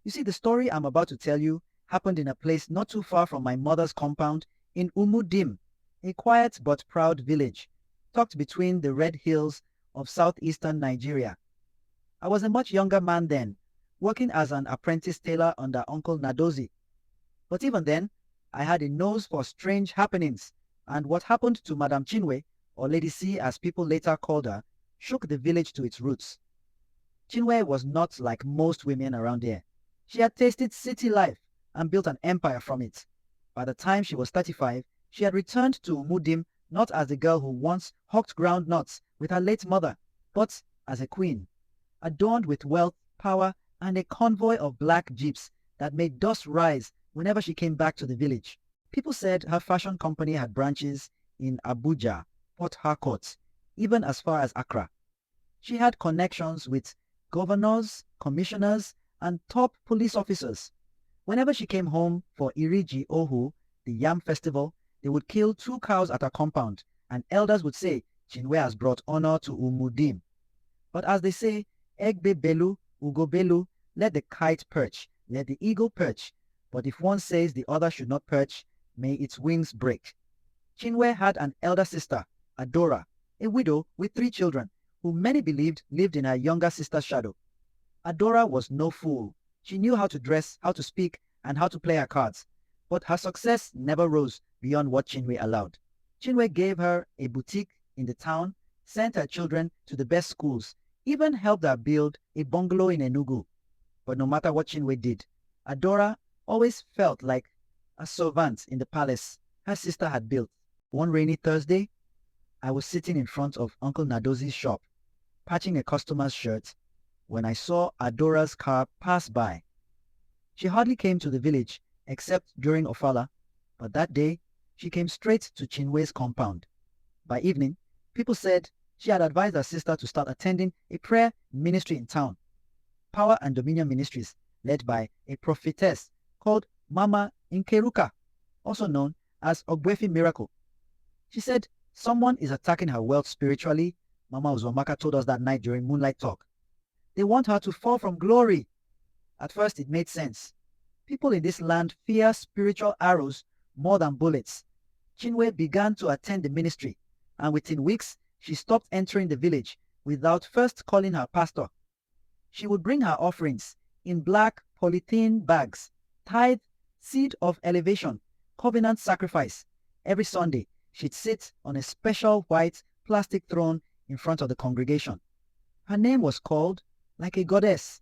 You see, the story I'm about to tell you happened in a place not too far from my mother's compound in Umudim, a quiet but proud village, tucked between the red hills of southeastern Nigeria. I was a much younger man then, working as an apprentice tailor under Uncle Nadozi. But even then, I had a nose for strange happenings, and what happened to Madame Chinwe, or Lady C as people later called her, shook the village to its roots. Chinwe was not like most women around here. She had tasted city life and built an empire from it. By the time she was 35, she had returned to Umudim not as the girl who once hawked groundnuts with her late mother, but as a queen, adorned with wealth, power, and a convoy of black jeeps that made dust rise whenever she came back to the village. People said her fashion company had branches in Abuja, Port Harcourt, even as far as Accra. She had connections with governors, commissioners, and top police officers. Whenever she came home for Iriji Ohu, the yam festival, they would kill 2 cows at her compound, and elders would say Chinwe has brought honor to Umudim. But as they say, Egbe Belu, Ugo Belu, let the kite perch, let the eagle perch, but if one says the other should not perch, may its wings break. Chinwe had an elder sister, Adora, a widow with 3 children, who many believed lived in her younger sister's shadow. Adora was no fool. She knew how to dress, how to speak, and how to play her cards. But her success never rose beyond what Chinwe allowed. Chinwe gave her a boutique in the town, sent her children to the best schools, even helped her build a bungalow in Enugu. But no matter what Chinwe did, Adora always felt like a servant in the palace her sister had built. One rainy Thursday, I was sitting in front of Uncle Nadozi's shop, patching a customer's shirt, when I saw Adora's car pass by. She hardly came to the village, except during Ofala, but that day, she came straight to Chinwe's compound. By evening, people said she had advised her sister to start attending a prayer ministry in town, Power and Dominion Ministries, led by a prophetess called Mama Nkeruka, also known as Ogwefi Miracle. She said someone is attacking her wealth spiritually. Mama Uzomaka told us that night during Moonlight Talk. They want her to fall from glory. At first, it made sense. People in this land fear spiritual arrows more than bullets. Chinwe began to attend the ministry, and within weeks, she stopped entering the village without first calling her pastor. She would bring her offerings in black polythene bags, tithe, seed of elevation, covenant sacrifice. Every Sunday, she'd sit on a special white plastic throne in front of the congregation. Her name was called like a goddess.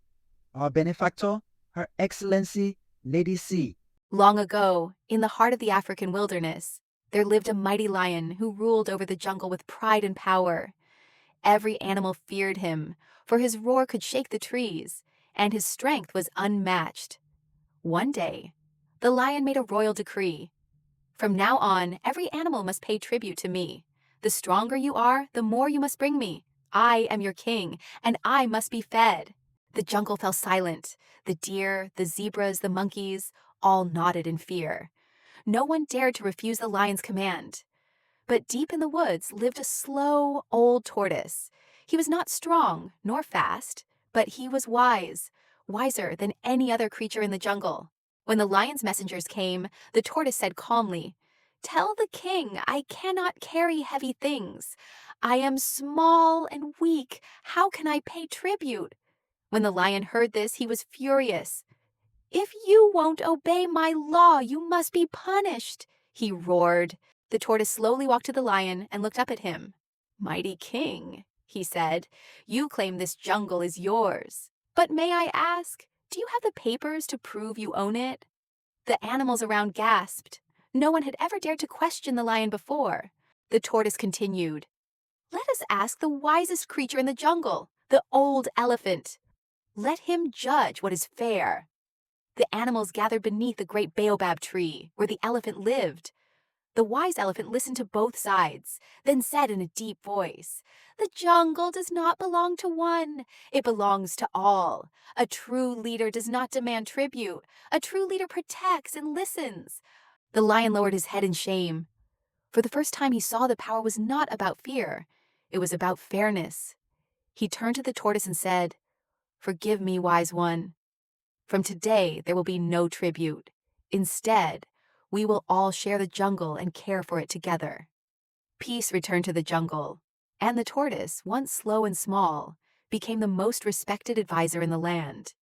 Our benefactor, Her Excellency Lady C. Long ago, in the heart of the African wilderness, there lived a mighty lion who ruled over the jungle with pride and power. Every animal feared him, for his roar could shake the trees, and his strength was unmatched. One day, the lion made a royal decree. From now on, every animal must pay tribute to me. The stronger you are, the more you must bring me. I am your king, and I must be fed. The jungle fell silent. The deer, the zebras, the monkeys, all nodded in fear. No one dared to refuse the lion's command. But deep in the woods lived a slow, old tortoise. He was not strong nor fast, but he was wise, wiser than any other creature in the jungle. When the lion's messengers came, the tortoise said calmly, "Tell the king I cannot carry heavy things. I am small and weak. How can I pay tribute?" When the lion heard this, he was furious. "If you won't obey my law, you must be punished," he roared. The tortoise slowly walked to the lion and looked up at him. "Mighty king," he said, "you claim this jungle is yours. But may I ask, do you have the papers to prove you own it?" The animals around gasped. No one had ever dared to question the lion before. The tortoise continued, "Let us ask the wisest creature in the jungle, the old elephant. Let him judge what is fair." The animals gathered beneath the great baobab tree, where the elephant lived. The wise elephant listened to both sides, then said in a deep voice, "The jungle does not belong to one. It belongs to all. A true leader does not demand tribute. A true leader protects and listens." The lion lowered his head in shame. For the first time, he saw the power was not about fear. It was about fairness. He turned to the tortoise and said, "Forgive me, wise one." From today, there will be no tribute. Instead, we will all share the jungle and care for it together." Peace returned to the jungle, and the tortoise, once slow and small, became the most respected advisor in the land.